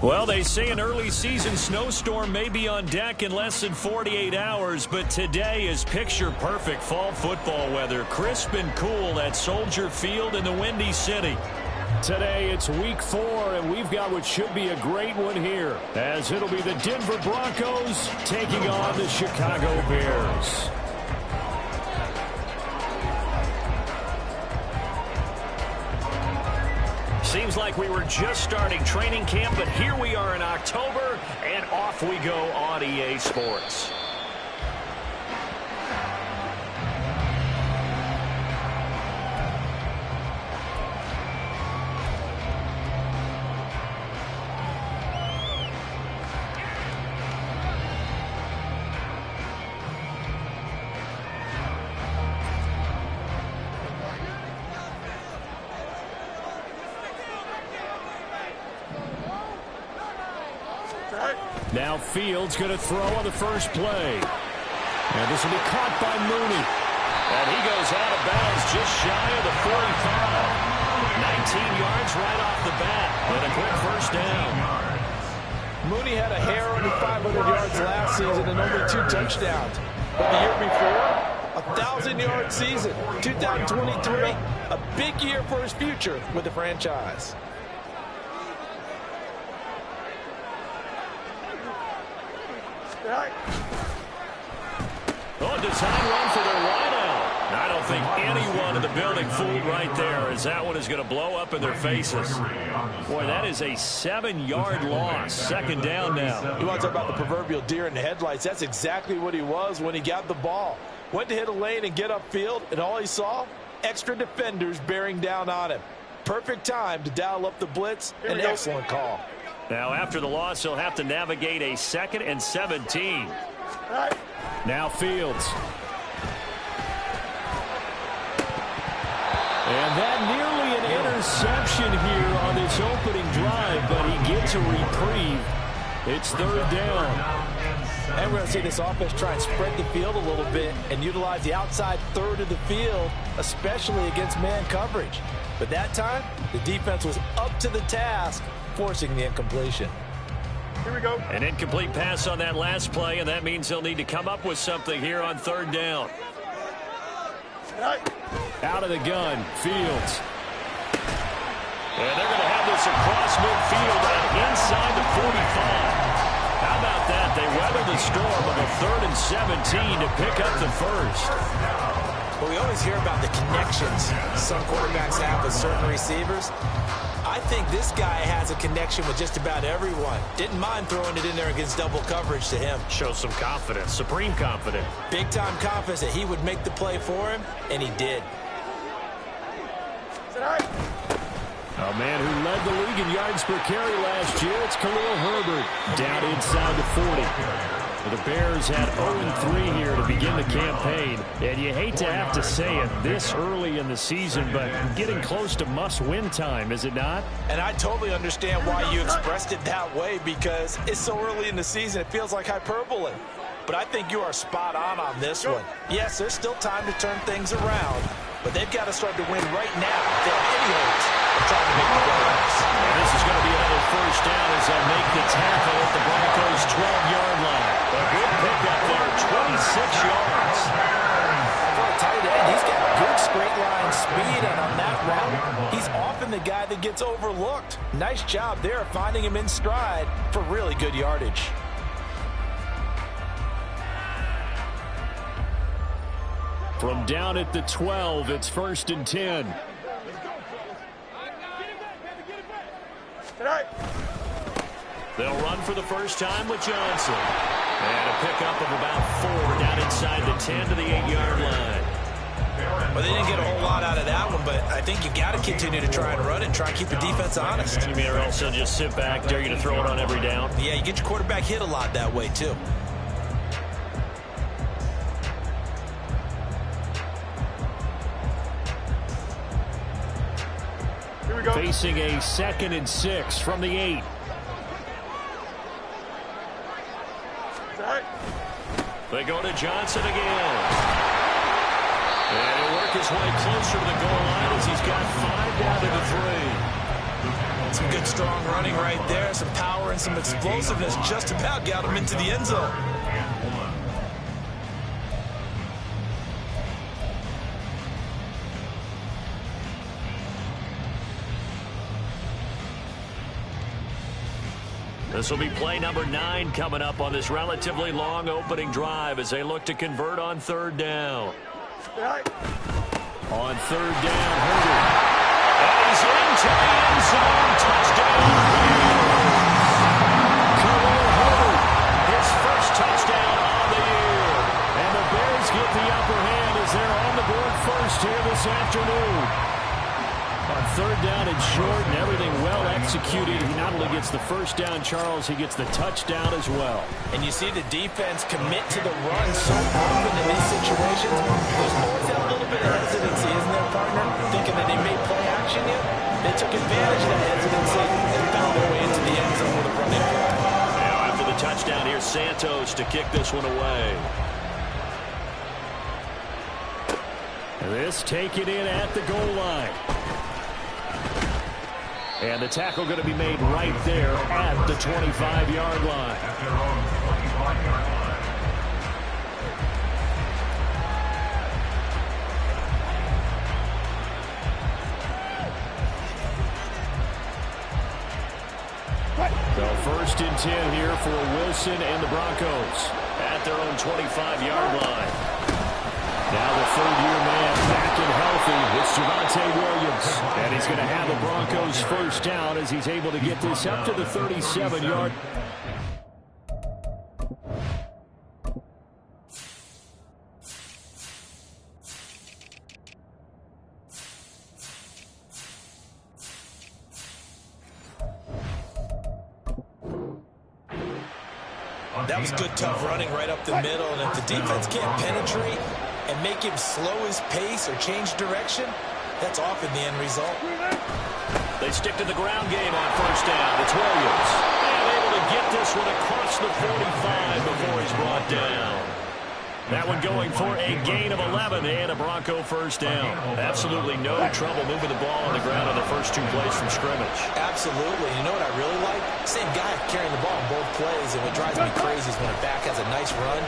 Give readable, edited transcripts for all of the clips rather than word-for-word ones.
Well, they say an early season snowstorm may be on deck in less than 48 hours, but today is picture-perfect fall football weather. Crisp and cool at Soldier Field in the Windy City. Today it's week 4, and we've got what should be a great one here, as it'll be the Denver Broncos taking on the Chicago Bears. Seems like we were just starting training camp, but here we are in October, and off we go on EA Sports. Now Fields going to throw on the first play. And this will be caught by Mooney. And he goes out of bounds just shy of the 45. 19 yards right off the bat. And a quick first down. Mooney had a hair under 500 yards last season and only 2 touchdowns. But the year before, a 1,000-yard season. 2023, a big year for his future with the franchise. Oh, design run for their wideout. I don't think anyone in the building fooled right there, as that one is going to blow up in their faces. Boy, that is a 7-yard loss. Second down now. You want to talk about the proverbial deer in the headlights? That's exactly what he was when he got the ball. Went to hit a lane and get upfield, and all he saw? Extra defenders bearing down on him. Perfect time to dial up the blitz. An excellent call. Now, after the loss, he'll have to navigate a 2nd and 17. Now Fields. And that nearly an interception here on this opening drive, but he gets a reprieve. It's 3rd down. And we're going to see this offense try and spread the field a little bit and utilize the outside third of the field, especially against man coverage. But that time, the defense was up to the task, forcing the incompletion. Here we go. An incomplete pass on that last play, and that means they'll need to come up with something here on 3rd down. Out of the gun, Fields. And they're going to have this across midfield and inside the 45. How about that? They weather the storm of a 3rd and 17 to pick up the first. Well, we always hear about the connections some quarterbacks have with certain receivers. I think this guy has a connection with just about everyone. Didn't mind throwing it in there against double coverage to him. Shows some confidence, supreme confidence. Big-time confidence that he would make the play for him, and he did. A man who led the league in yards per carry last year, it's Khalil Herbert, down inside the 40. The Bears had 0-3 here to begin the campaign, and you hate to have to say it this early in the season, but getting close to must-win time, is it not? And I totally understand why you expressed it that way, because it's so early in the season, it feels like hyperbole. But I think you are spot on this one. Yes, there's still time to turn things around, but they've got to start to win right now if they have any hopes of trying to make the playoffs. And this is going to be another first down as they make the tackle at the Broncos' 12-yard line. A good pickup there, 26 yards. For a tight end, he's got good straight line speed, and on that route, he's often the guy that gets overlooked. Nice job there finding him in stride for really good yardage. From down at the 12, it's 1st and 10. They'll run for the first time with Johnson. And a pickup of about 4 down inside the 10 to the 8-yard line. Well, they didn't get a whole lot out of that one, but I think you got to continue to try and run it and try and keep the defense honest. You mean, or else they'll just sit back, dare you to throw it on every down? Yeah, you get your quarterback hit a lot that way, too. Facing a 2nd and 6 from the 8. They go to Johnson again. And he'll work his way closer to the goal line as he's got 5 down to the 3. Some good, strong running right there. Some power and some explosiveness just about got him into the end zone. This will be play number 9 coming up on this relatively long opening drive as they look to convert on third down. On third down, Herbert. And he's into the end zone. Touchdown. Khalil Herbert. His first touchdown on the year. And the Bears get the upper hand as they're on the board first here this afternoon. On third down and short and everything well executed. He not only gets the first down, Charles, he gets the touchdown as well. And you see the defense commit to the run so often in these situations. There's always that little bit of hesitancy, isn't there, partner? Thinking that they may play action yet. They took advantage of that hesitancy and found their way into the end zone with a running play. Now after the touchdown, here's Santos to kick this one away. This taken in at the goal line. And the tackle going to be made right there at the 25-yard line. So first and 10 here for Wilson and the Broncos at their own 25-yard line. Now the third-year man back and healthy. It's Javonte Williams. And he's going to have the Broncos first down as he's able to get this up to the 37-yard. That was good, tough running right up the middle. And if the defense can't penetrate and make him slow his pace or change direction, that's often the end result. They stick to the ground game on first down. It's Williams. And able to get this one across the 45 before he's brought down. That one going for a gain of 11 and a Bronco first down. Absolutely no trouble moving the ball on the ground on the first 2 plays from scrimmage. Absolutely. You know what I really like? Same guy carrying the ball on both plays, and what drives me crazy is when a back has a nice run,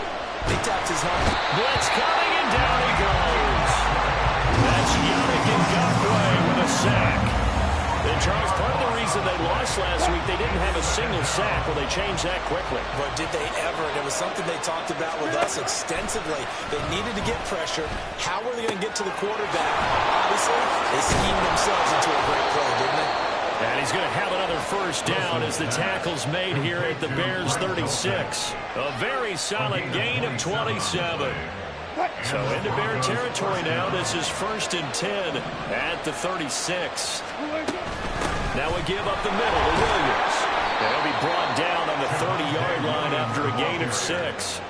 he taps his home. Blitz coming, and down he goes. That's Yannick Ngakoue with a sack. And Charles, part of the reason they lost last week, they didn't have a single sack. Well, they changed that quickly. But did they ever? And it was something they talked about with us extensively. They needed to get pressure. How were they going to get to the quarterback? Obviously, they schemed themselves into a great play, didn't they? And he's going to have another first down as the tackle's made here at the Bears 36. A very solid gain of 27. So into Bear territory now. This is first and 10 at the 36. Now we give up the middle to Williams. And he'll be brought down on the 30-yard line after a gain of 6.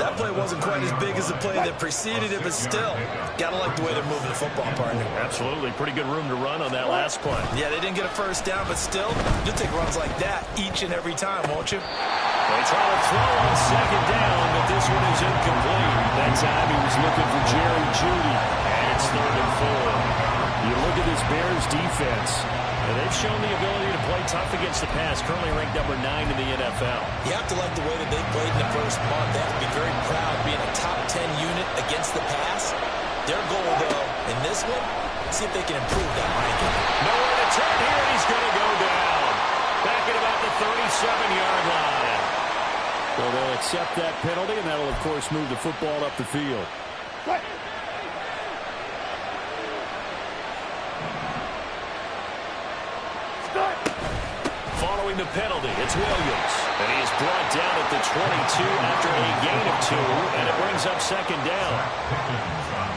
That play wasn't quite as big as the play that preceded it, but still, gotta like the way they're moving the football, partner. Absolutely. Pretty good room to run on that last play. Yeah, they didn't get a first down, but still, you'll take runs like that each and every time, won't you? They try to throw on second down, but this one is incomplete. That time he was looking for Jerry Jeudy. And it's 3rd and 4. You look at this Bears defense. And they've shown the ability to play tough against the pass, currently ranked number 9 in the NFL. You have to like the way that they played in the first month. They have to be very proud of being a top 10 unit against the pass. Their goal, though, in this one, see if they can improve that ranking. Nowhere to turn here, and he's going to go down. Back at about the 37-yard line. Well, they'll accept that penalty, and that'll, of course, move the football up the field. Following the penalty, it's Williams. And he is brought down at the 22 after a gain of 2, and it brings up second down.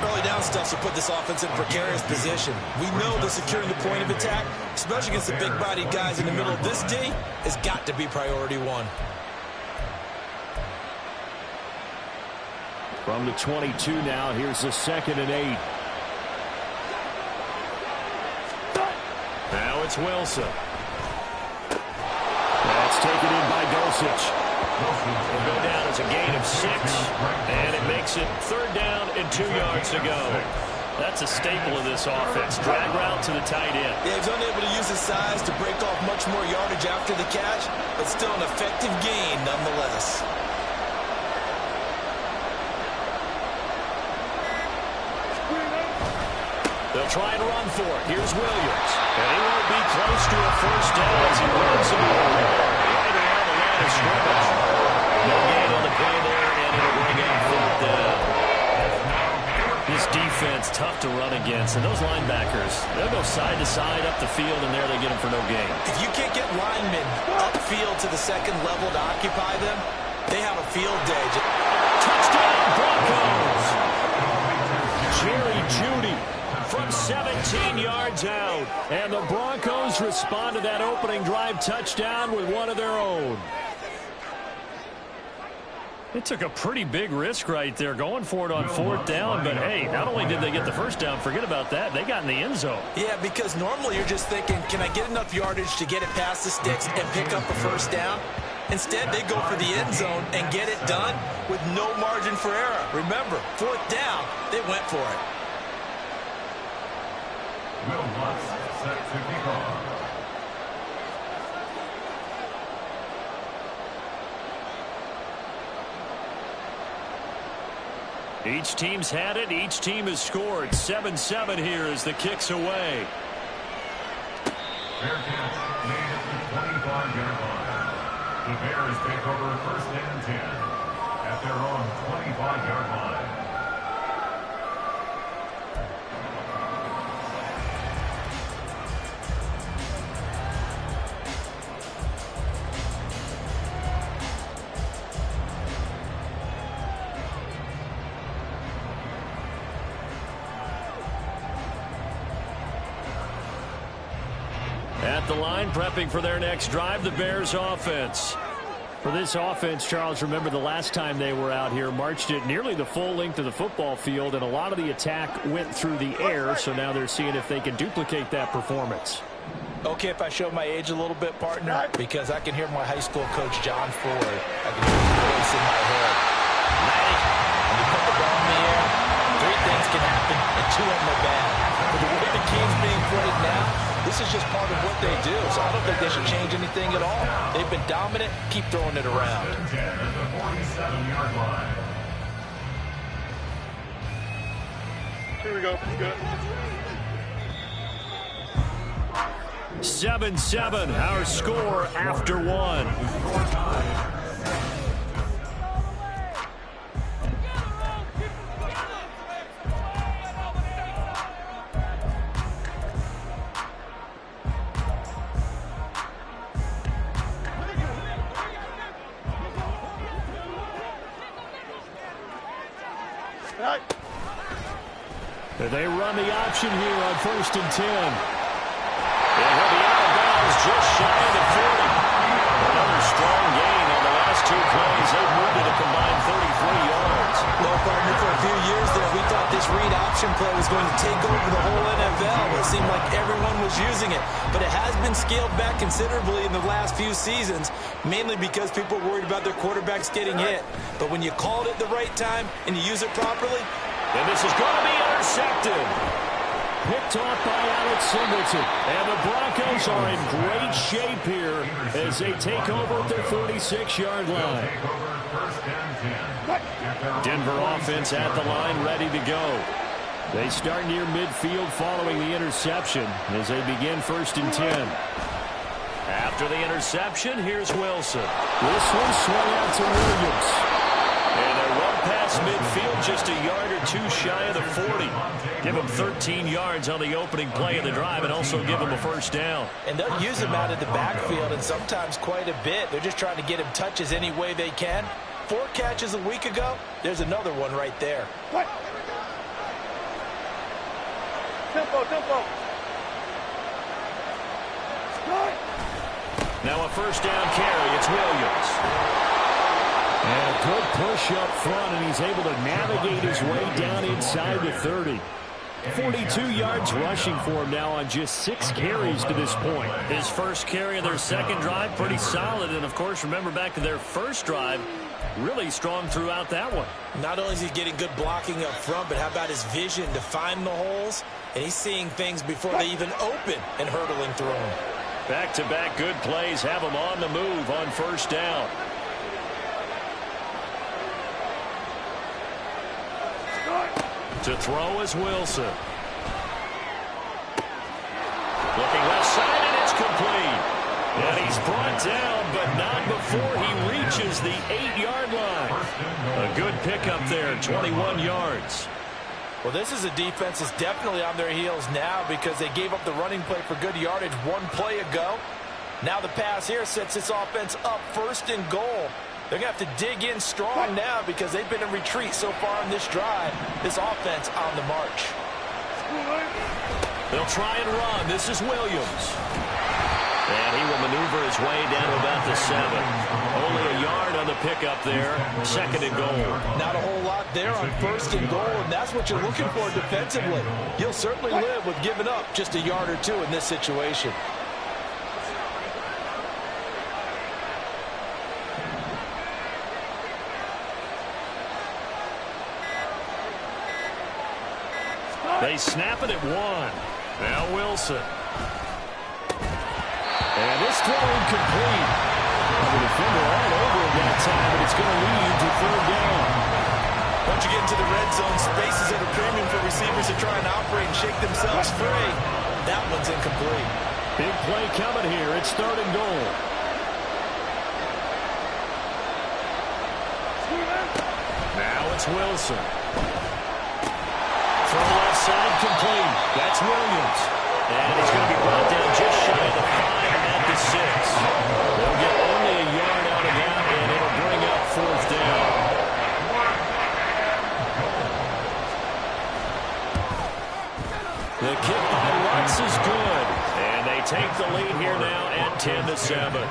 Early down stuff will put this offense in a precarious position. We know that securing the point of attack, especially against the big-bodied guys in the middle of this D, has got to be priority 1. From the 22 now, here's the 2nd and 8. Now it's Wilson. That's taken in by Dulcich. It'll go down as a gain of 6, and it makes it 3rd down and 2 yards to go. That's a staple of this offense. Drag route to the tight end. Yeah, he's unable to use his size to break off much more yardage after the catch, but still an effective gain nonetheless. They'll try and run for it. Here's Williams. And he won't be close to a first down as he runs him over right around the line of scrimmage. No gain on the play there, and it'll bring up fourth down. This defense, tough to run against. And those linebackers, they'll go side to side up the field, and there they get them for no gain. If you can't get linemen upfield to the second level to occupy them, they have a field day. Touchdown, Broncos! Jerry Jeudy from 17 yards out. And the Broncos respond to that opening drive touchdown with one of their own. They took a pretty big risk right there going for it on fourth down. But, hey, not only did they get the first down, forget about that, they got in the end zone. Yeah, because normally you're just thinking, can I get enough yardage to get it past the sticks and pick up a first down? Instead, they go for the end zone and get it done with no margin for error. Remember, fourth down, they went for it. Will Lutz set to kick off. Each team's had it. Each team has scored. 7-7 here as the kick's away. Fair catch made at the 25-yard line. The Bears take over first and 10 at their own 25-yard line. At the line, prepping for their next drive, the Bears offense. For this offense, Charles, remember the last time they were out here, marched it nearly the full length of the football field, and a lot of the attack went through the air, so now they're seeing if they can duplicate that performance. Okay, if I show my age a little bit, partner, because I can hear my high school coach, John Ford. I can hear his voice in my head. Matty, when you put the ball in the air, three things can happen, and two of them are bad. But the way the game's being played now, this is just part of what they do, so I don't think they should change anything at all. They've been dominant. Keep throwing it around. 10 at the 47-yard line. Here we go. Good. 7-7, our score after one. They run the option here on 1st and 10. And he'll be out of bounds just shy of the 40. Another strong gain on the last two plays. They've moved it a combined 33 yards. Well, partner, for a few years there, we thought this read option play was going to take over the whole NFL. It seemed like everyone was using it. But it has been scaled back considerably in the last few seasons, mainly because people are worried about their quarterbacks getting hit. But when you call it at the right time and you use it properly, and this is going to be intercepted. Picked off by Alex Singleton. And the Broncos are in great shape here as they take over at their 46-yard line. Denver offense at the line, ready to go. They start near midfield following the interception as they begin 1st and 10. After the interception, here's Wilson. This one swung out to Williams. And they run past midfield just a yard or two shy of the 40. Give them 13 yards on the opening play of the drive and also give them a first down. And they'll use him out of the backfield and sometimes quite a bit. They're just trying to get him touches any way they can. 4 catches a week ago. There's another one right there. Tempo. Now a first down carry. It's Williams. And a good push up front, and he's able to navigate his way down inside the 30. 42 yards rushing for him now on just 6 carries to this point. His first carry of their second drive, pretty solid. And, of course, remember back to their first drive, Really strong throughout that one. Not only is he getting good blocking up front, but how about his vision to find the holes? And he's seeing things before they even open and hurdling through them. Back-to-back good plays have him on the move on first down. To throw is Wilson. Looking left side, and it's complete. And he's brought down, but not before he reaches the 8-yard line. A good pickup there, 21 yards. Well, this is a defense that's definitely on their heels now because they gave up the running play for good yardage one play ago. Now the pass here sets this offense up first and goal. They're going to have to dig in strong now because they've been in retreat so far in this drive. This offense on the march. They'll try and run. This is Williams. And he will maneuver his way down to about the 7. Only a yard on the pickup there. Second and goal. Not a whole lot there on first and goal, and that's what you're looking for defensively. You'll certainly live with giving up just a yard or two in this situation. They snap it at 1. Now Wilson. And this throw incomplete. The defender all over him that time, but it's going to lead to third down. Once you get into the red zone, spaces at a premium for receivers to try and operate and shake themselves free. That one's incomplete. Big play coming here. It's third and goal. Now it's Wilson. From left side, complete. That's Williams. And he's going to be brought down just shy of the 5 at the 6. They'll get only a yard out of that, and it'll bring up fourth down. The kick by Lutz is good. And they take the lead here now at 10-7.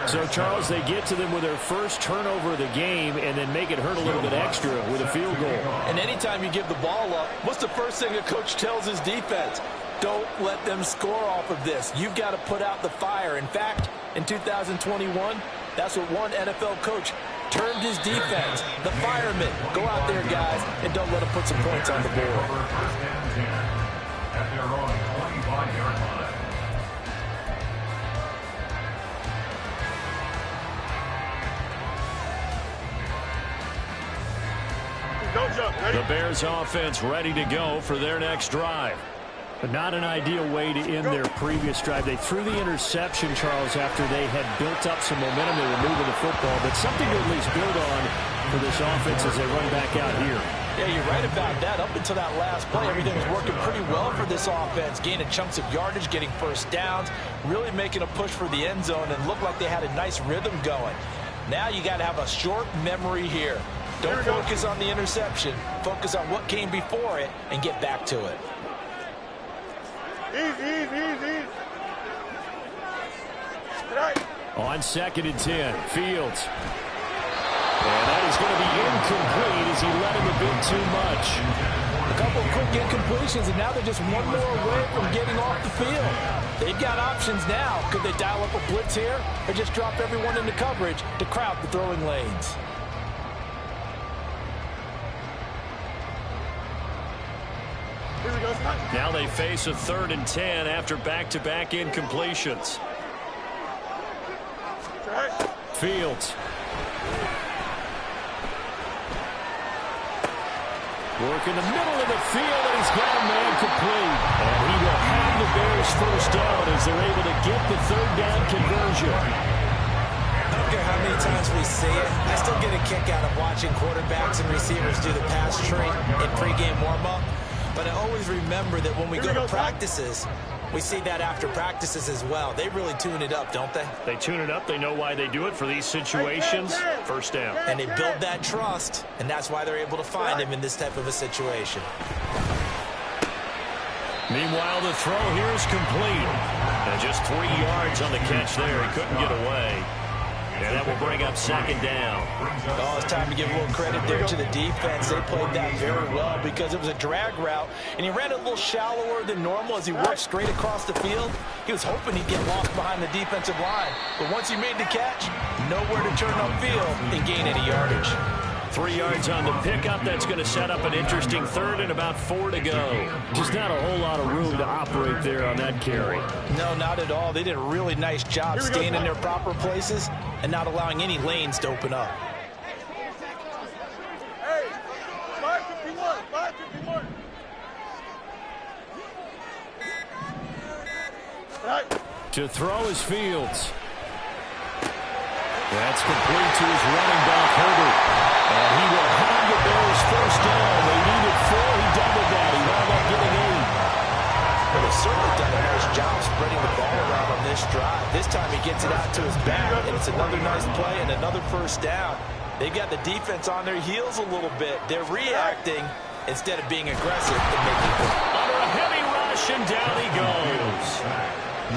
So, Charles, they get to them with their first turnover of the game and then make it hurt a little bit extra with a field goal. And anytime you give the ball up, what's the first thing a coach tells his defense? Don't let them score off of this. You've got to put out the fire. In fact, in 2021, that's what one NFL coach termed his defense. The firemen. Go out there, guys, and don't let them put some points on the board. First and 10 at their own 25-yard line. The Bears offense ready to go for their next drive. But not an ideal way to end their previous drive. They threw the interception, Charles, after they had built up some momentum. They were moving the football, but something to at least build on for this offense as they run back out here. Yeah, you're right about that. Up until that last play, everything was working pretty well for this offense, gaining chunks of yardage, getting first downs, really making a push for the end zone, and looked like they had a nice rhythm going. Now you got to have a short memory here. Don't focus on the interception. Focus on what came before it and get back to it. Easy. Right. On 2nd and 10, Fields. And that is going to be incomplete as he let him a bit too much. A couple of quick incompletions, and now they're just one more away from getting off the field. They've got options now. Could they dial up a blitz here or just drop everyone into coverage to crowd the throwing lanes? Now they face a 3rd and 10 after back-to-back incompletions. Fields. Work in the middle of the field, and he's got a man complete. And he will have the Bears first down as they're able to get the 3rd down conversion. I don't care how many times we see it. I still get a kick out of watching quarterbacks and receivers do the pass tree in pregame warm-up. But I always remember that when we go to practices, we see that after practices as well. They really tune it up, don't they? They tune it up. They know why they do it for these situations. First down. And they build that trust, and that's why they're able to find him in this type of a situation. Meanwhile, the throw here is complete. And just 3 yards on the catch there. He couldn't get away. And that will bring up second down. Oh, it's time to give a little credit there to the defense. They played that very well because it was a drag route, and he ran it a little shallower than normal as he worked straight across the field. He was hoping he'd get lost behind the defensive line, but once he made the catch, nowhere to turn upfield and gain any yardage. 3 yards on the pickup. That's going to set up an interesting third and about 4 to go. Just not a whole lot of room to operate there on that carry. No, not at all. They did a really nice job staying in their proper places and not allowing any lanes to open up. Hey, 551, 551. Right. To throw is Fields. That's complete to his running back, Herbert. And he will have the Bears first down. They needed 4. He doubled that. He wound up getting 8. Well, they've certainly done a nice job spreading the ball around on this drive. This time he gets it out to his back, and it's another nice play and another first down. They've got the defense on their heels a little bit. They're reacting instead of being aggressive and making plays. Under a heavy rush, and down he goes.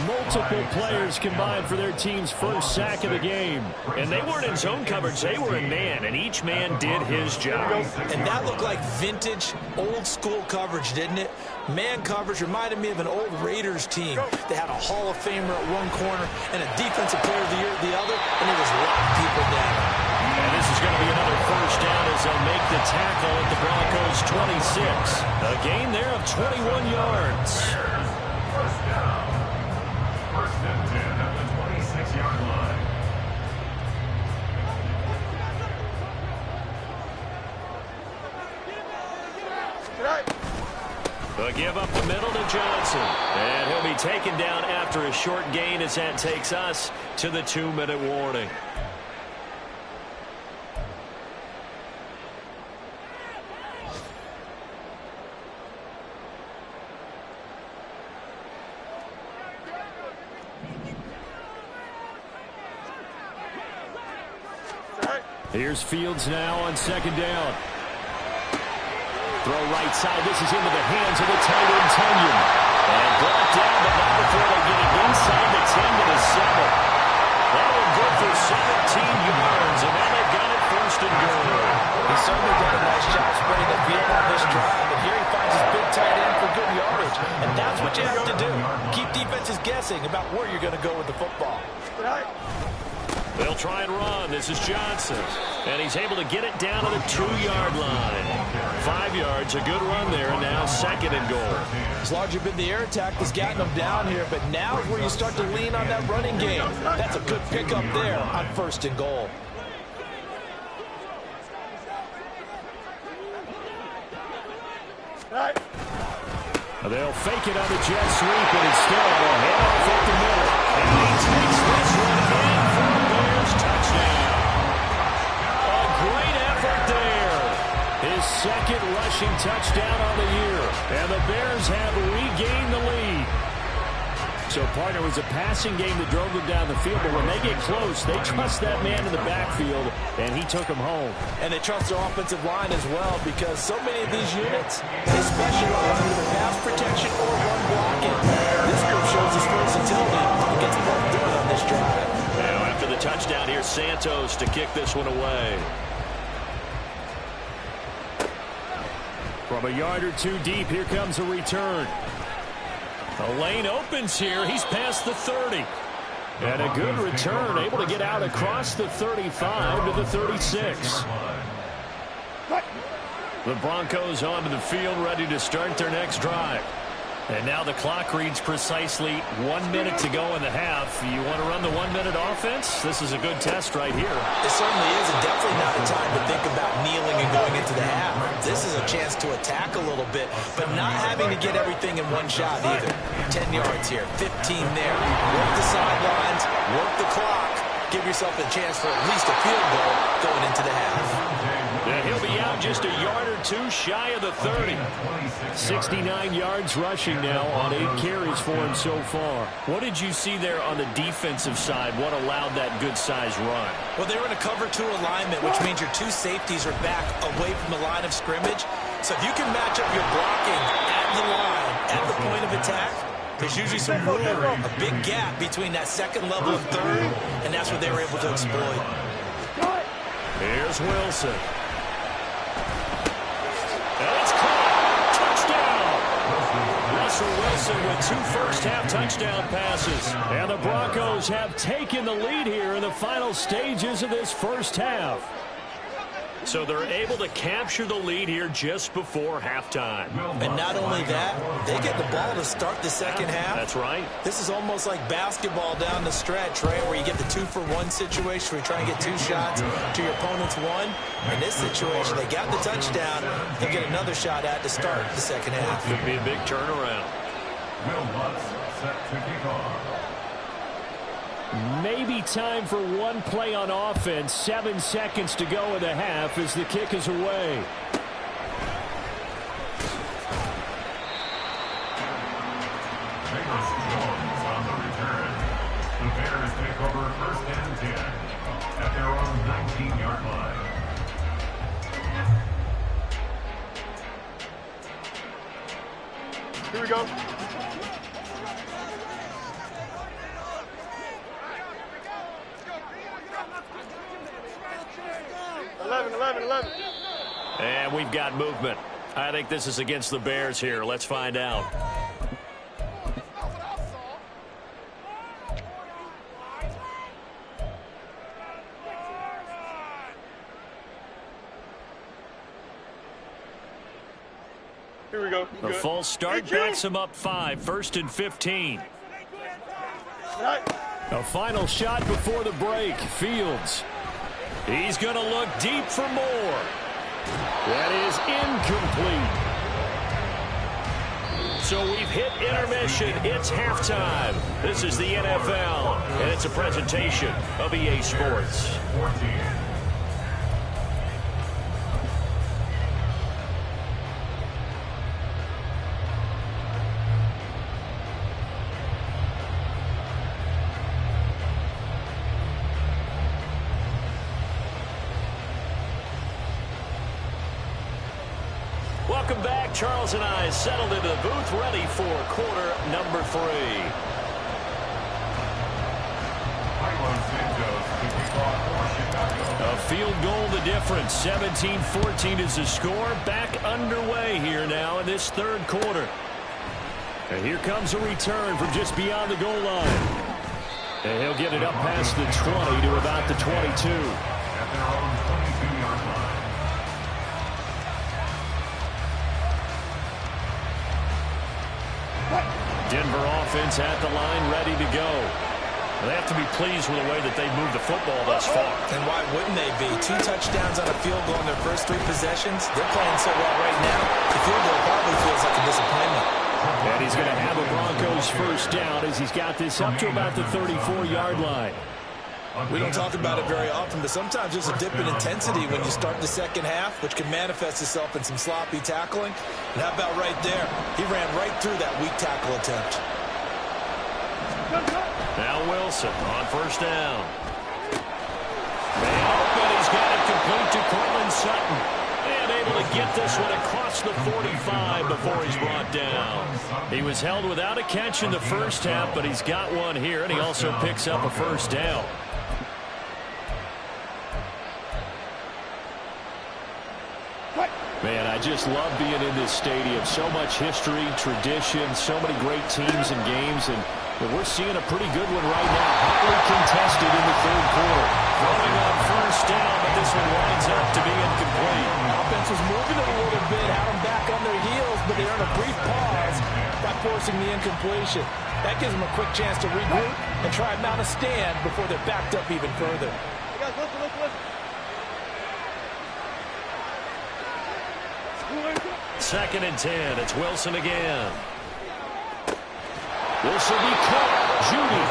Multiple players combined for their team's first sack of the game. And they weren't in zone coverage. They were in man, and each man did his job. And that looked like vintage, old-school coverage, didn't it? Man coverage reminded me of an old Raiders team. They had a Hall of Famer at one corner and a Defensive Player of the Year at the other, and it was locking people down. And this is going to be another first down as they'll make the tackle at the Broncos' 26. A gain there of 21 yards. First down. First and 10 at the 26-yard line. The give up the middle to Johnson. And he'll be taken down after a short gain as that takes us to the 2-minute warning. Here's Fields now on second down. Throw right side. This is into the hands of the tight end, Tunyon. And brought down, but not before they get it inside the 10 to the 7. That will go for 17 yards, and now they've got it first and goal. He's certainly done a nice job spreading the field on this drive, but here he finds his big tight end for good yardage. And that's what you have to do. Keep defenses guessing about where you're going to go with the football. They'll try and run. This is Johnson. And he's able to get it down to the 2-yard line. 5 yards, a good run there, and now second and goal. It's largely been the air attack that's gotten them down here, but now is where you start to lean on that running game. That's a good pickup there on first and goal. They'll fake it on the jet sweep, and instead they'll hand off up the middle. And he takes this one in for a Bears touchdown. A great effort there. His second rushing touchdown on the year. And the Bears have regained the lead. So, partner, it was a passing game that drove them down the field, but when they get close, they trust that man in the backfield, and he took them home. And they trust their offensive line as well, because so many of these units, they specialize in either pass protection or run blocking. This group shows its versatility and gets the work done on this drive. Now, after the touchdown, here's Santos to kick this one away. From a yard or two deep, here comes a return. The lane opens here. He's past the 30. And a good return, able to get out across the 35 to the 36. The Broncos onto the field, ready to start their next drive. And now the clock reads precisely 1 minute to go in the half. You want to run the 1 minute offense? This is a good test right here. It certainly is, and definitely not a time to think about kneeling and going into the half. This is a chance to attack a little bit, but not having to get everything in one shot either. 10 yards here, 15 there. Work the sidelines, work the clock. Give yourself a chance for at least a field goal going into the half. And he'll be out just a yard or two shy of the 30. 69 yards rushing now on 8 carries for him so far. What did you see there on the defensive side? What allowed that good-sized run? Well, they were in a cover 2 alignment, which means your 2 safeties are back away from the line of scrimmage. So if you can match up your blocking at the line, at the point of attack, There's usually some room, a big gap between that second level and third, and that's what they were able to exploit. Here's Wilson. And it's caught. Touchdown. Russell Wilson with 2 first-half touchdown passes. And the Broncos have taken the lead here in the final stages of this first half. So they're able to capture the lead here just before halftime. And not only that, they get the ball to start the second half. That's right. This is almost like basketball down the stretch, right, where you get the 2-for-1 situation where you're trying to get 2 shots to your opponent's 1. In this situation, they got the touchdown. They'll get another shot at to start the second half. Could be a big turnaround. Will Lutz set to kick off. Maybe time for one play on offense. 7 seconds to go in the half as the kick is away. Jones on the return. The Bears take over 1st and 10 at their own 19-yard line. Here we go. 11. And we've got movement. I think this is against the Bears here. Let's find out. Here we go. The false start backs him up 5. 1st and 15. A final shot before the break. Fields. He's going to look deep for more. That is incomplete. So we've hit intermission. It's halftime. This is the NFL, and it's a presentation of EA Sports. 14. Welcome back. Charles and I settled into the booth, ready for quarter number 3. A field goal the difference. 17-14 is the score. Back underway here now in this 3rd quarter. And here comes a return from just beyond the goal line. And he'll get it up past the 20 to about the 22. At their own 22-yard line. Denver offense at the line, ready to go. They have to be pleased with the way that they moved the football thus far. And why wouldn't they be? 2 touchdowns on a field goal in their first 3 possessions. They're playing so well right now. The field goal probably feels like a disappointment. And he's going to have a Broncos first down as he's got this up to about the 34-yard line. We don't talk about it very often, but sometimes there's a dip in intensity when you start the second half, which can manifest itself in some sloppy tackling. And how about right there? He ran right through that weak tackle attempt. Now Wilson on first down. Man open, he's got it complete to Cortland Sutton. And able to get this one across the 45 before he's brought down. He was held without a catch in the first half, but he's got one here, and he also picks up a first down. Man, I just love being in this stadium. So much history, tradition, so many great teams and games, and we're seeing a pretty good one right now. Hotly contested in the 3rd quarter. Throwing on first down, but this one winds up to be incomplete. Offense was moving a little bit, had them back on their heels, but they earned a brief pause by forcing the incompletion. That gives them a quick chance to regroup and try and mount a stand before they're backed up even further. Hey guys, listen. 2nd and 10. It's Wilson again. This will be caught. Judy.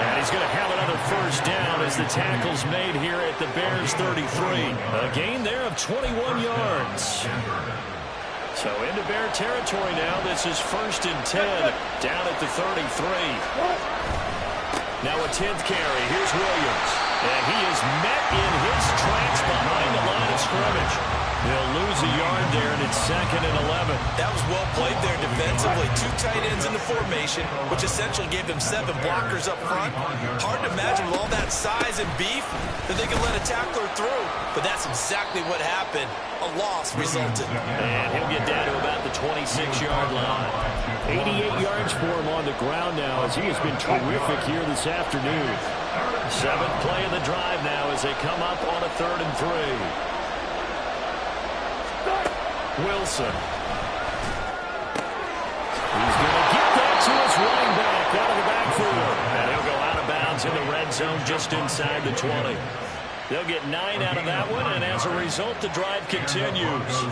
And he's going to have another first down as the tackle's made here at the Bears 33. A gain there of 21 yards. So into Bear territory now. This is 1st and 10 down at the 33. Now a 10th carry. Here's Williams. And he is met in his tracks behind the line of scrimmage. He'll lose a yard there, and it's 2nd and 11. That was well played there defensively. 2 tight ends in the formation, which essentially gave them 7 blockers up front. Hard to imagine with all that size and beef that they could let a tackler through. But that's exactly what happened. A loss resulted. And he'll get down to about the 26-yard line. 88 yards for him on the ground now as he has been terrific here this afternoon. 7th play of the drive now as they come up on a 3rd and 3. Wilson. He's going to get that to his running back out of the backfield. And he'll go out of bounds in the red zone just inside the 20. They'll get 9 out of that one, and as a result, the drive continues.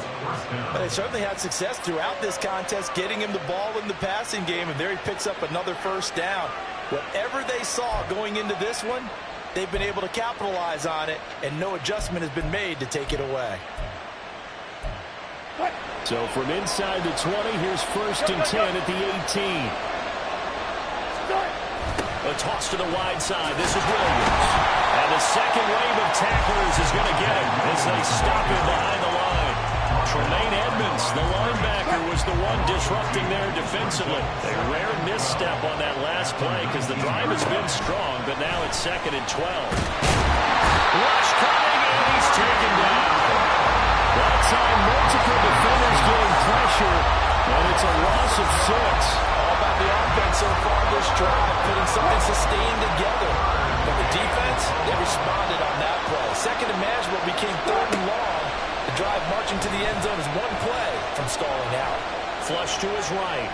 They certainly had success throughout this contest, getting him the ball in the passing game, and there he picks up another 1st down. Whatever they saw going into this one, they've been able to capitalize on it, and no adjustment has been made to take it away. So from inside the 20, here's 1st and 10 at the 18. A toss to the wide side. This is Williams. And the second wave of tacklers is going to get him as they stop him behind the line. Tremaine Edmonds, the linebacker, was the one disrupting there defensively. A rare misstep on that last play because the drive has been strong, but now it's 2nd and 12. Rush coming, and he's taken down. That time, multiple defenders getting pressure, and it's a loss of 6. All about the offense so far this drive, putting something sustained together. But the defense, they responded on that play. 2nd and manageable became 3rd and long. The drive marching to the end zone is 1 play from stalling out. Flush to his right.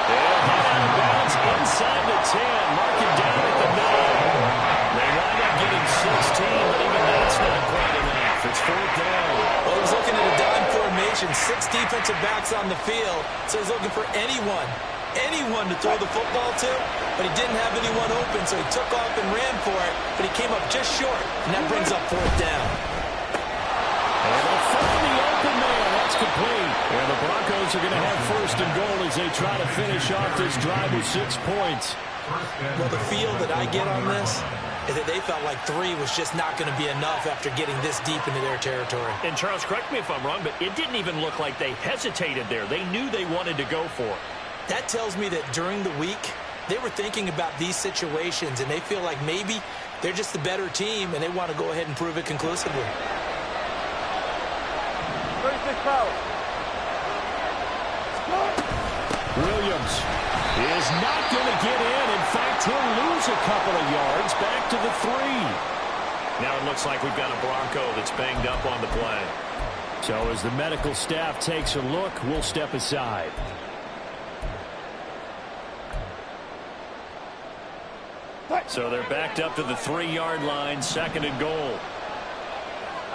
And head out of bounds inside the 10. Mark it down at the 9. They wind up getting 16, but even that's not quite enough. It's 4th down. Well, he was looking at a dime formation. 6 defensive backs on the field. So he's looking for anyone to throw the football to, but he didn't have anyone open, so he took off and ran for it, but he came up just short, and that brings up 4th down. And they'll find the open man. That's complete. And the Broncos are going to have 1st and goal as they try to finish off this drive with 6 points. Well, the feel that I get on this is that they felt like 3 was just not going to be enough after getting this deep into their territory. And Charles, correct me if I'm wrong, but it didn't even look like they hesitated there. They knew they wanted to go for it. That tells me that during the week, they were thinking about these situations, and they feel like maybe they're just the better team, and they want to go ahead and prove it conclusively. 36 power. Williams is not going to get in. In fact, he'll lose a couple of yards back to the 3. Now it looks like we've got a Bronco that's banged up on the play. So as the medical staff takes a look, we'll step aside. So they're backed up to the 3-yard line, 2nd and goal.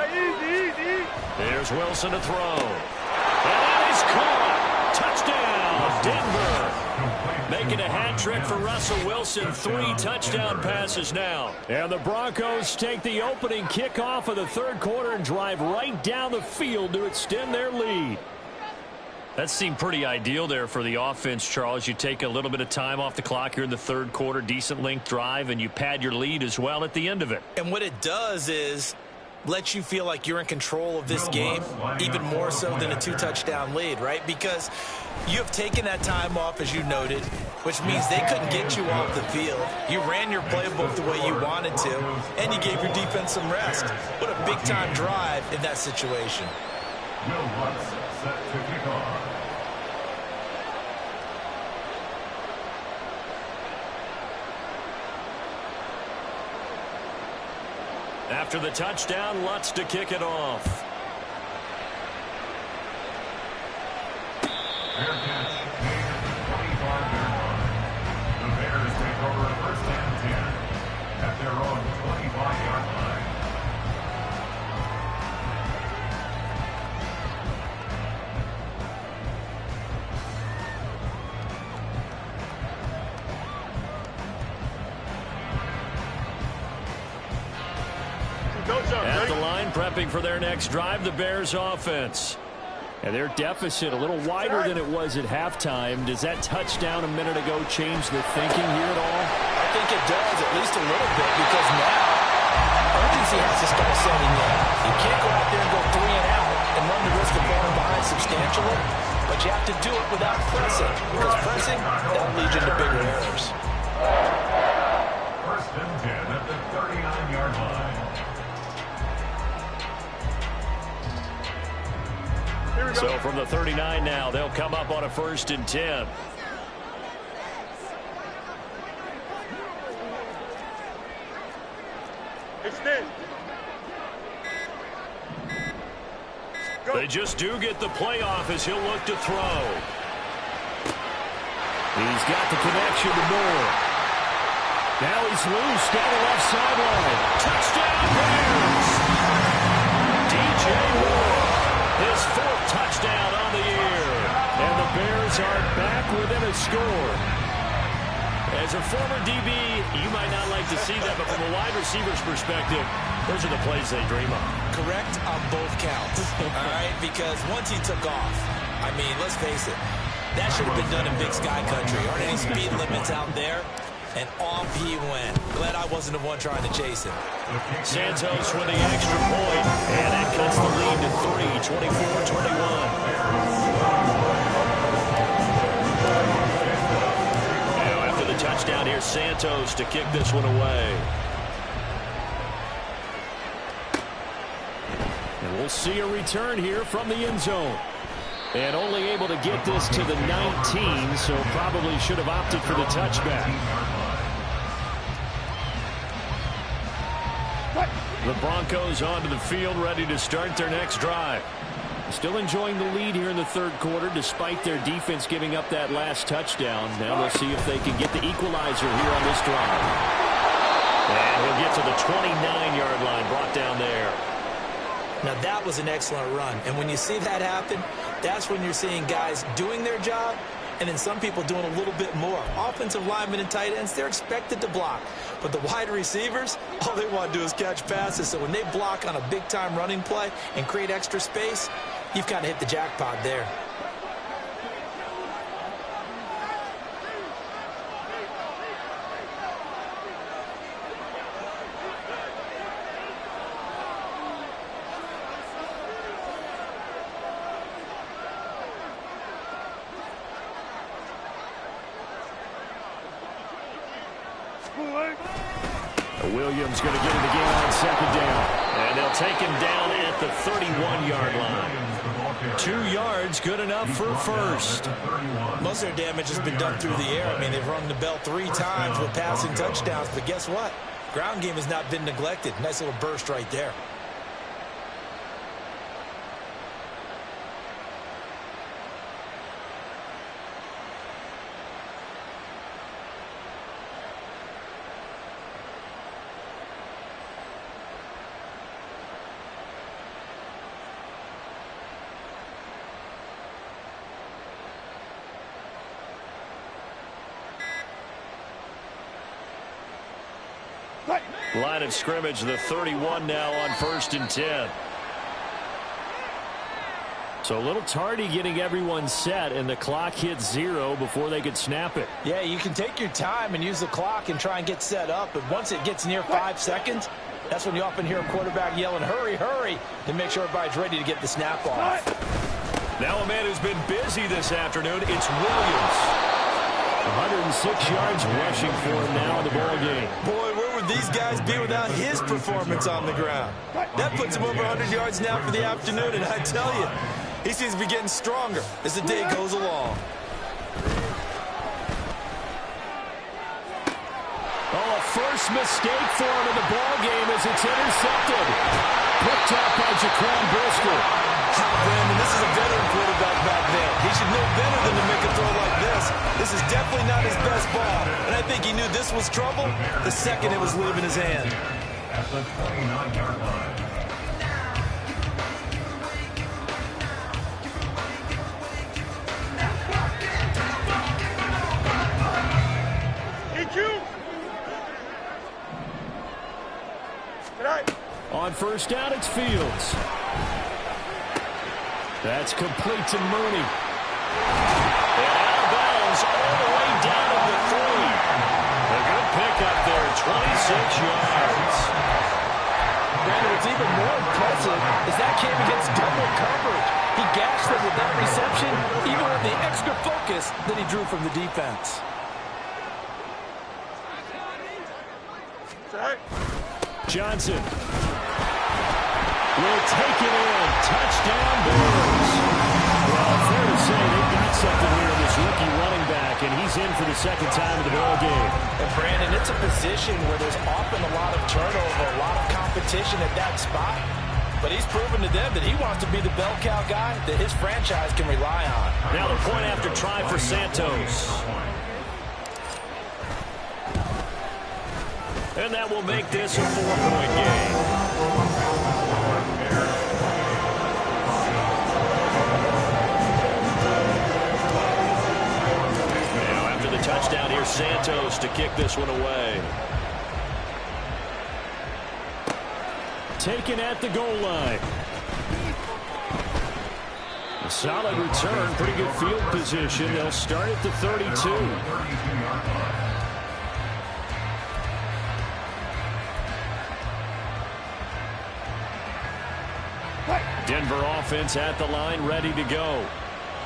Easy. There's Wilson to throw. And that is caught. Touchdown, Denver. Making a hat trick for Russell Wilson. 3 touchdown passes now. And the Broncos take the opening kickoff of the 3rd quarter and drive right down the field to extend their lead. That seemed pretty ideal there for the offense, Charles. You take a little bit of time off the clock here in the 3rd quarter, decent length drive, and you pad your lead as well at the end of it. And what it does is let you feel like you're in control of this game, even more so than a 2-touchdown lead, right? Because you have taken that time off, as you noted, which means they couldn't get you off the field. You ran your playbook the way you wanted to, and you gave your defense some rest. What a big-time drive in that situation. Will Lutz set to kick off. After the touchdown, Lutz to kick it off. Fair catch made at the 25-yard line. The Bears take over 1st and 10 at their own 25-yard line. At the line, prepping for their next drive, the Bears offense. And their deficit a little wider than it was at halftime. Does that touchdown a minute ago change the thinking here at all? I think it does, at least a little bit, because now urgency has to start setting in. You can't go out there and go 3 and out and run the risk of falling behind substantially, but you have to do it without pressing, because pressing, that'll lead you to bigger errors. First and 10 at the 39-yard line. So from the 39 now, they'll come up on a 1st and 10. Extend. They just do get the playoff as he'll look to throw. He's got the connection to Moore. Now he's loose down the left sideline. Touchdown Bears! DJ Moore, his 4th touchdown on the year. And the Bears are back within a score. As a former DB, you might not like to see that, but from a wide receiver's perspective, those are the plays they dream of. Correct on both counts, all right? Because once he took off, I mean, let's face it, that should have been done in Big Sky Country. Aren't any speed limits out there? And off he went. Glad I wasn't the one trying to chase him. Santos with the extra point, and that cuts the lead to 3, 24-21. Touchdown here, Santos to kick this one away. And we'll see a return here from the end zone. And only able to get this to the 19, so probably should have opted for the touchback. The Broncos onto the field, ready to start their next drive. Still enjoying the lead here in the 3rd quarter, despite their defense giving up that last touchdown. Now they'll see if they can get the equalizer here on this drive. And we'll get to the 29-yard line, brought down there. Now that was an excellent run. And when you see that happen, that's when you're seeing guys doing their job and then some people doing a little bit more. Offensive linemen and tight ends, they're expected to block. But the wide receivers, all they want to do is catch passes. So when they block on a big-time running play and create extra space, you've got to hit the jackpot there. Williams going to get it again on 2nd down. And they'll take him down at the 31-yard line. 2 yards, good enough for 1st. Most of their damage has been done through the air. I mean, they've rung the bell 3 times with passing touchdowns. But guess what? Ground game has not been neglected. Nice little burst right there. Line of scrimmage, the 31 now on 1st and 10. So a little tardy getting everyone set, and the clock hit 0 before they could snap it. Yeah, you can take your time and use the clock and try and get set up, but once it gets near 5 seconds, that's when you often hear a quarterback yelling, hurry, hurry, to make sure everybody's ready to get the snap off. Now a man who's been busy this afternoon, it's Williams. 106 yards rushing for him now in the ball game. Boy, where would these guys be without his performance on the ground? That puts him over 100 yards now for the afternoon, and I tell you, he seems to be getting stronger as the day goes along. Oh, a first mistake for him in the ball game as it's intercepted. Picked up by Jaquan Brisker. Brandon, this is a veteran quarterback back there. He should know better than to make a throw like this. This is definitely not his best ball. And I think he knew this was trouble the second it was leaving his hand. At the 29-yard line. On 1st down, it's Fields. That's complete to Mooney. And out of bounds all the way down to the 3. The good pickup there, 26 yards. Brandon, what's even more impressive is that came against double coverage. He gashed them with that reception, even with the extra focus that he drew from the defense. Johnson will take it in. Touchdown, Bears. Well, fair to say they've got something here in this rookie running back, and he's in for the second time in the ball game. And Brandon, it's a position where there's often a lot of turnover, a lot of competition at that spot. But he's proven to them that he wants to be the bell cow guy that his franchise can rely on. Now the point after try for Santos. And that will make this a 4-point game. Now after the touchdown, here's Santos to kick this one away. Taken at the goal line. A solid return, pretty good field position. They'll start at the 32. Denver offense at the line, ready to go.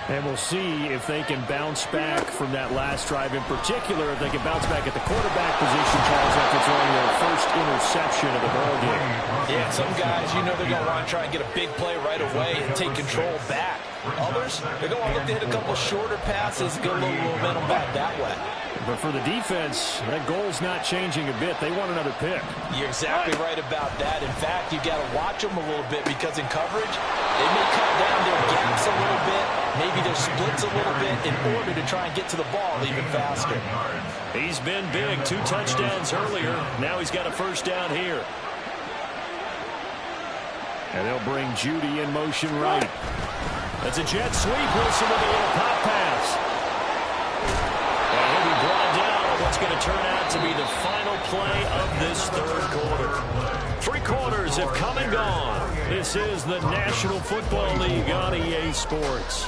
And we'll see if they can bounce back from that last drive. In particular, if they can bounce back at the quarterback position, Charles, after throwing their first interception of the ballgame. Yeah, some guys, you know they're going to want to try and get a big play right away and take control back. Others, they're going to look to hit a couple shorter passes and get a little momentum back that way. But for the defense, that goal's not changing a bit. They want another pick. You're exactly right about that. In fact, you got to watch them a little bit because in coverage, they may cut down their gaps a little bit, maybe their splits a little bit in order to try and get to the ball even faster. He's been big. 2 touchdowns earlier. Now he's got a first down here. And they'll bring Judy in motion right. That's a jet sweep. Wilson with a little pop pass. And he'll be brought down on what's going to turn out to be the final play of this third quarter. 3 quarters have come and gone. This is the National Football League on EA Sports.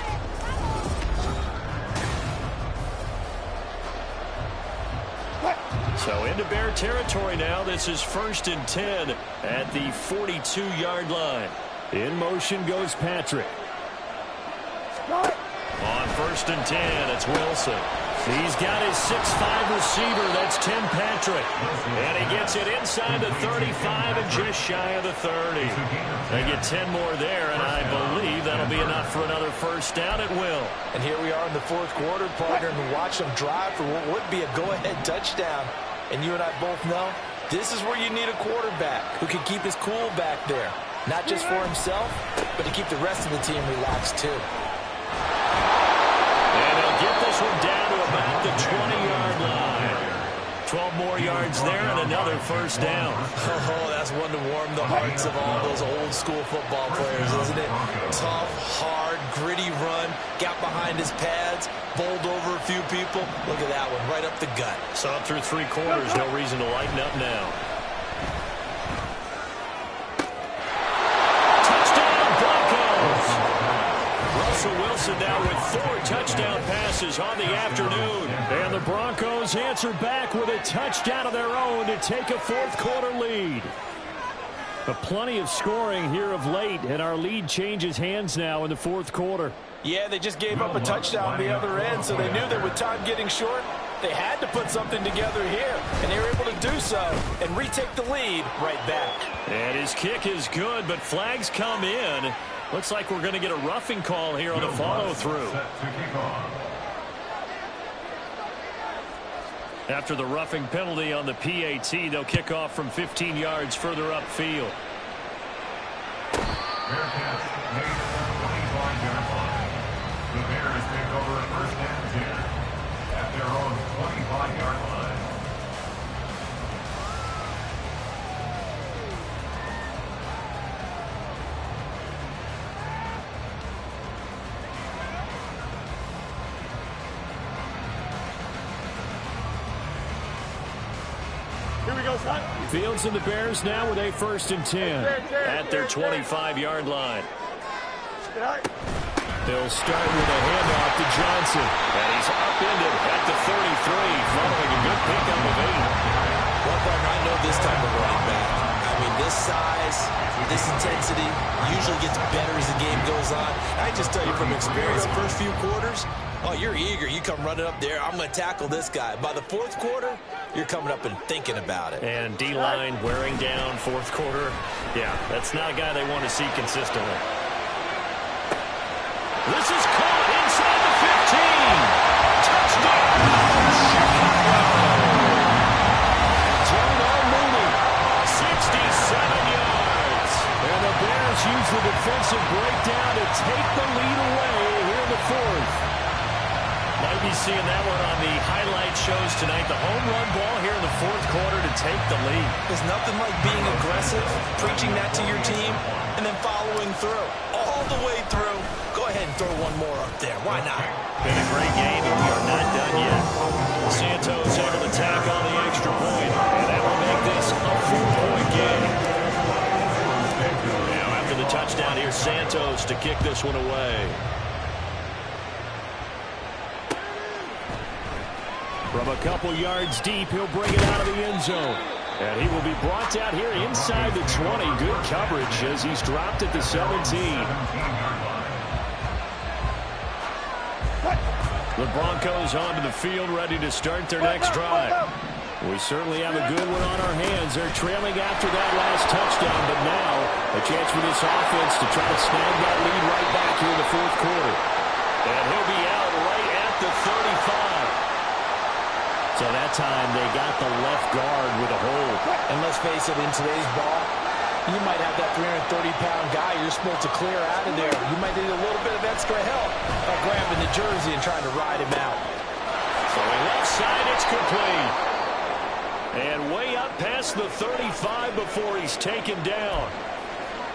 So into Bear territory now. This is 1st and 10 at the 42-yard line. In motion goes Patrick. On 1st and 10, it's Wilson. He's got his 6'5 receiver. That's Tim Patrick. And he gets it inside the 35 and just shy of the 30. They get 10 more there, and I believe that'll be enough for another first down. It will. And here we are in the 4th quarter, partner, and watch them drive for what would be a go-ahead touchdown. And you and I both know this is where you need a quarterback who can keep his cool back there. Not just for himself, but to keep the rest of the team relaxed too. And they'll get this one down to about the 20-yard line. 12 more yards there and another first down. Oh, that's one to warm the hearts of all those old school football players, isn't it? Tough, hard, gritty run, got behind his pads, bowled over a few people. Look at that one, right up the gut. So up through 3 quarters, no reason to lighten up now. Russell Wilson now with 4 touchdown passes on the afternoon. And the Broncos answer back with a touchdown of their own to take a 4th quarter lead. But plenty of scoring here of late, and our lead changes hands now in the 4th quarter. Yeah, they just gave up a touchdown on the other end, so they knew that with time getting short, they had to put something together here, and they were able to do so and retake the lead right back. And his kick is good, but flags come in. Looks like we're going to get a roughing call here on the follow-through. After the roughing penalty on the PAT, they'll kick off from 15 yards further upfield. Bearcats made it to the 25-yard line. The Bears take over 1st and 10 at their own 25-yard line. Here we go, son. Fields and the Bears now with a 1st and 10 at their 25-yard line. They'll start with a handoff to Johnson. And he's upended at the 33, following a good pickup of 8. Well, partner, I know this type of running back. I mean, this size, this intensity usually gets better as the game goes on. I just tell you from experience, the first few quarters, oh, you're eager. You come running up there, I'm going to tackle this guy. By the fourth quarter, you're coming up and thinking about it. And D-line wearing down fourth quarter. Yeah, that's not a guy they want to see consistently. This is caught inside the 15. Touchdown, Chicago. Jonah Mooney, 67 yards. And the Bears use the defensive breakdown to take the lead away here in the fourth. Might be seeing that one on the highlight shows tonight. The home run ball here in the fourth quarter to take the lead. There's nothing like being aggressive, preaching that to your team, and then following through. All the way through. Go ahead and throw one more up there. Why not? Been a great game, and we are not done yet. Santos able to tack on the extra point, and that will make this a 4-point game. Now after the touchdown, here's Santos to kick this one away. From a couple yards deep, he'll bring it out of the end zone. And he will be brought down here inside the 20. Good coverage as he's dropped at the 17. The Broncos onto the field, ready to start their next drive. We certainly have a good one on our hands. They're trailing after that last touchdown, but now a chance for this offense to try to snag that lead right back here in the fourth quarter. And he'll be out right at the 35. So that time they got the left guard with a hold. And let's face it, in today's ball, you might have that 330-pound guy you're supposed to clear out of there. You might need a little bit of extra help by grabbing the jersey and trying to ride him out. Throwing left side, it's complete. And way up past the 35 before he's taken down.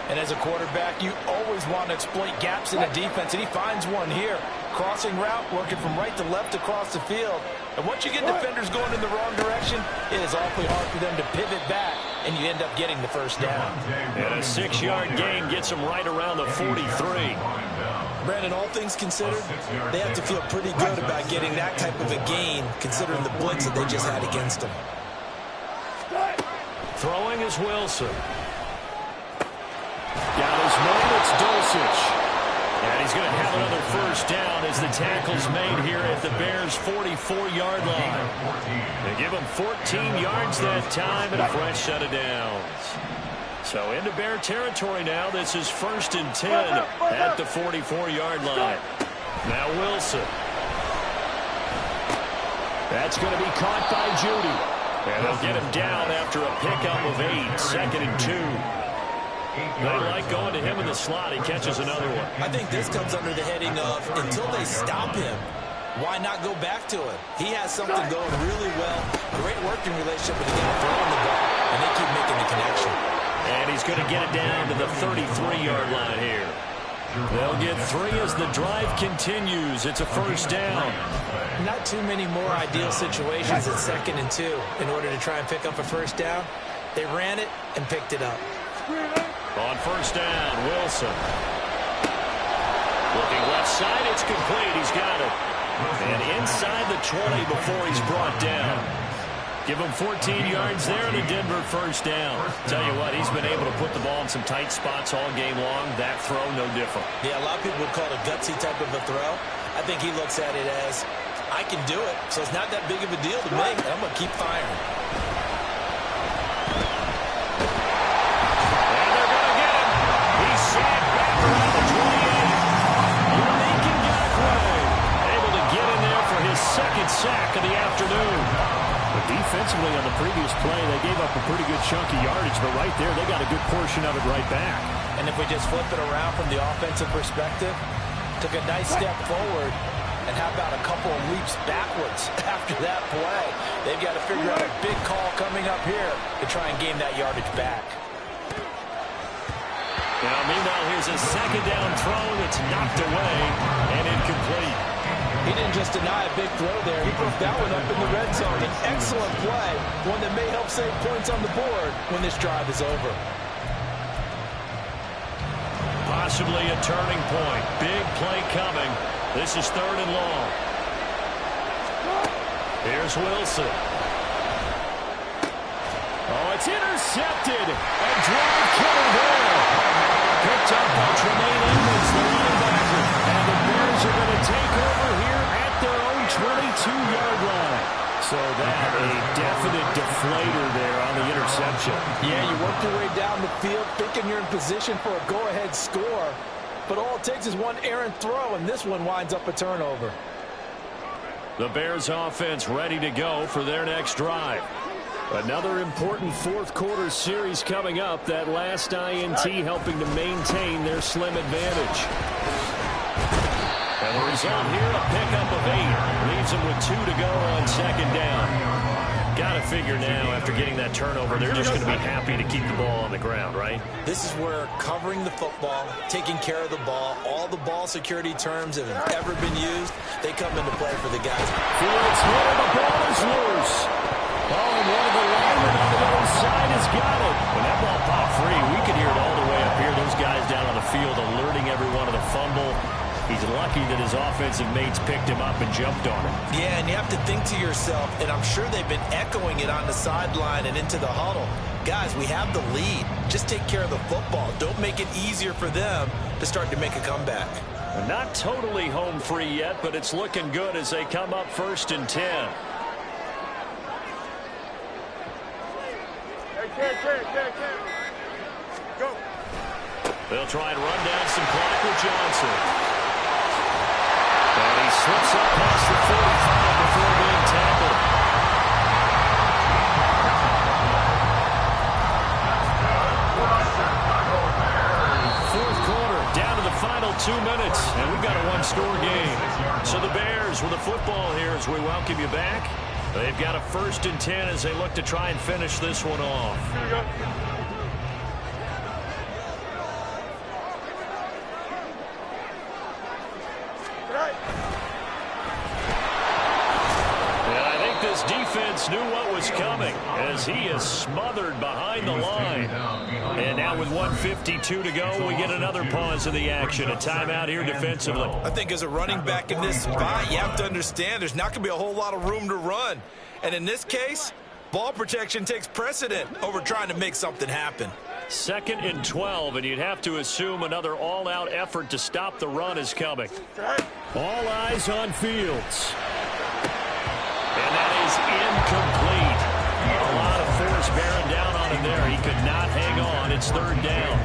And as a quarterback, you always want to exploit gaps in the defense, and he finds one here. Crossing route, working from right to left across the field. And once you get defenders going in the wrong direction, it is awfully hard for them to pivot back, and you end up getting the first down. And a 6-yard gain gets him right around the 43. Brandon, all things considered, they have to feel pretty good about getting that type of a gain, considering the blitz that they just had against them. Throwing is Wilson. Got his man, it's Dulcich. And he's going to have another first down as the tackle's made here at the Bears' 44-yard line. They give him 14 yards that time and a fresh set of downs. So into Bear territory now. This is 1st and 10 at the 44-yard line. Now Wilson. That's going to be caught by Judy. And they'll get him down after a pickup of 8, 2nd and 2. They like going to him in the slot. He catches another one. I think this comes under the heading of, until they stop him, why not go back to him? He has something going really well. Great working relationship with the guy throwing the ball, and they keep making the connection. And he's going to get it down to the 33-yard line here. They'll get 3 as the drive continues. It's a first down. Not too many more ideal situations at 2nd and 2 in order to try and pick up a first down. They ran it and picked it up. On first down, Wilson. Looking left side, it's complete. He's got it. And inside the 20 before he's brought down. Give him 14 yards there and a Denver first down. Tell you what, he's been able to put the ball in some tight spots all game long. That throw, no different. Yeah, a lot of people would call it a gutsy type of a throw. I think he looks at it as, I can do it, so it's not that big of a deal to me. I'm going to keep firing. Second sack of the afternoon. But defensively on the previous play, they gave up a pretty good chunk of yardage, but right there, they got a good portion of it right back. And if we just flip it around from the offensive perspective, took a nice step forward, and how about a couple of leaps backwards after that play? They've got to figure out a big call coming up here to try and gain that yardage back. Now, meanwhile, here's a second down throw that's knocked away and incomplete. He didn't just deny a big throw there. He broke that one up in the red zone. An excellent play, one that may help save points on the board when this drive is over. possibly a turning point. Big play coming. This is 3rd and long. Here's Wilson. Oh, it's intercepted. A drive killer there. Picked up by Tremaine Edmonds, the linebacker. And the Bears are going to take over here at their own 22-yard line. So that a definite deflator there on the interception. Yeah, you work your way down the field thinking you're in position for a go-ahead score. But all it takes is one errant throw, and this one winds up a turnover. The Bears offense ready to go for their next drive. Another important fourth-quarter series coming up. That last INT helping to maintain their slim advantage. And the result here, a pickup of 8. Leaves them with 2 to go on 2nd down. Got to figure now, after getting that turnover, they're just going to be happy to keep the ball on the ground, right? This is where covering the football, taking care of the ball, all the ball security terms that have ever been used, they come into play for the guys. Fields here, the ball is loose. Oh, and one of the linemen on the other side has got it. When that ball popped free, we could hear it all the way up here. Those guys down on the field alerting everyone of the fumble. He's lucky that his offensive mates picked him up and jumped on him. Yeah, and you have to think to yourself, and I'm sure they've been echoing it on the sideline and into the huddle. Guys, we have the lead. Just take care of the football. Don't make it easier for them to start to make a comeback. Not totally home free yet, but it's looking good as they come up 1st and 10. Go. They'll try and run down some clock with Johnson. And he slips up past the 45 before being tackled. Fourth quarter, down to the final 2 minutes, and we've got a one-score game. So the Bears with the football here as we welcome you back. They've got a 1st and 10 as they look to try and finish this one off. Here we go. This defense knew what was coming as he is smothered behind the line. And now with 1:52 to go, we get another pause of the action. A timeout here defensively. I think as a running back in this spot, you have to understand there's not going to be a whole lot of room to run. And in this case, ball protection takes precedent over trying to make something happen. 2nd and 12, and you'd have to assume another all-out effort to stop the run is coming. All eyes on Fields. And that is incomplete. A lot of force bearing down on him there. He could not hang on. It's 3rd down.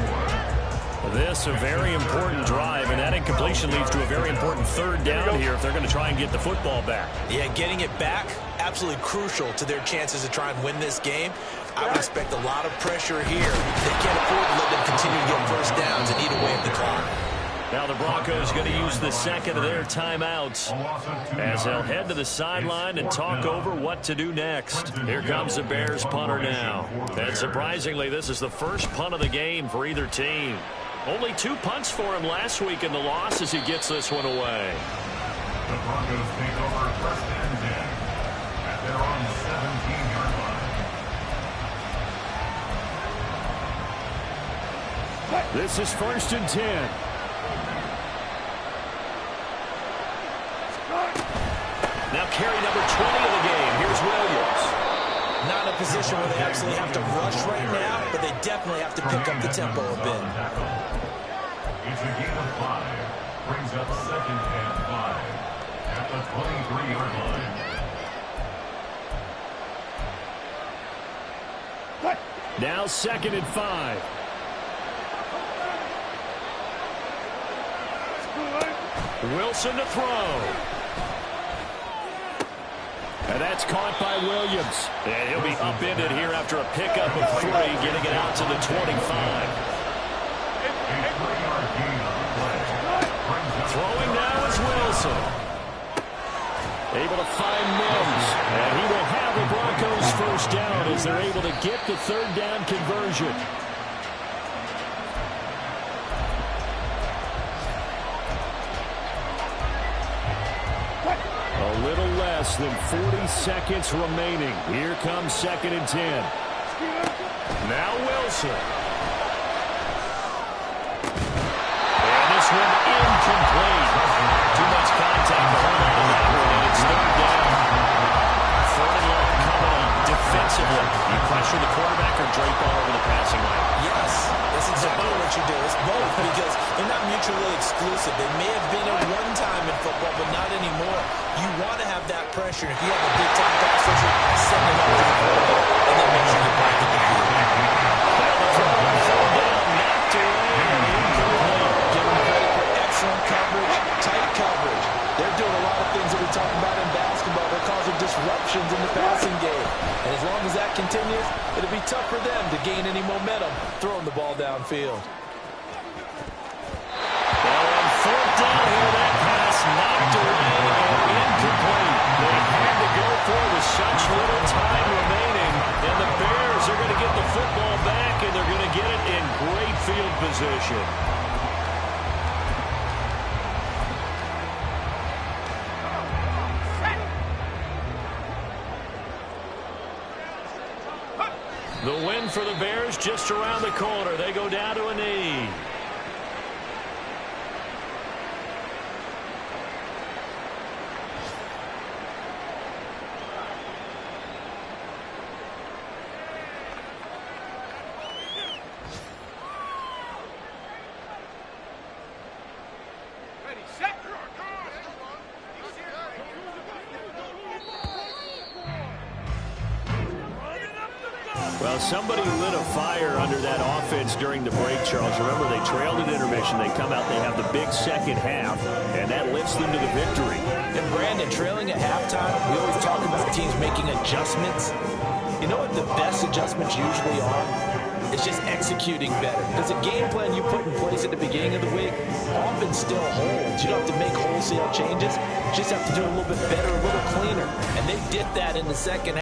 This a very important drive, and that incompletion leads to a very important 3rd down here if they're going to try and get the football back. Yeah, getting it back, absolutely crucial to their chances to try and win this game. I would expect a lot of pressure here. They can't afford to let them continue to get 1st downs and eat away at the clock. Now the Broncos going to use the 2nd of their timeouts as they'll head to the sideline and talk over what to do next. Here comes the Bears punter now. And surprisingly, this is the first punt of the game for either team. Only 2 punts for him last week in the loss as he gets this one away. The Broncos take over 1st and 10 at their own 17-yard line. This is 1st and 10. Now carry number 20 of the game. Here's Williams. Not in a position where they absolutely have to rush right now, but they definitely have to pick up the tempo a bit. It's a gain of 5. Brings up 2nd and 5 at the 23-yard line. Now 2nd and 5. Wilson to throw. And that's caught by Williams. And he'll be upended here after a pickup of 3, getting it out to the 25. Throwing now is Wilson. Able to find Mims. And he will have the Broncos 1st down as they're able to get the 3rd down conversion. A little less than 40 seconds remaining. Here comes 2nd and 10. Now Wilson. Incomplete. Too much contact to hold on to that one, and it's third down. Third and long coming up. Defensively, you pressure the quarterback or drape all over the passing lane? Yes, that's exactly what you do. It's both because they're not mutually exclusive. They may have been at one time in football, but not anymore. You want to have that pressure. If you have a big-time pass rusher, send it up to the quarterback, and then make sure you block the field. Knocked away and incomplete. Give them credit for excellent coverage, tight coverage. They're doing a lot of things that we talk about in basketball. They're causing disruptions in the passing game. And as long as that continues, it'll be tough for them to gain any momentum throwing the ball downfield. Well, on fourth down here, that pass knocked away and incomplete. They had to go for it with such little time remaining. And the Bears are going to get the football back, and they're going to get it in great field position. The win for the Bears just around the corner. They go down to a knee. Well, somebody lit a fire under that offense during the break, Charles. Remember, they trailed at intermission. They come out, they have the big second half, and that lifts them to the victory. And Brandon, trailing at halftime, we always talk about teams making adjustments. You know what the best adjustments usually are? It's just executing better. Because the game plan you put in place at the beginning of the week often still holds. You don't have to make wholesale changes. You just have to do it a little bit better, a little cleaner. And they did that in the second half.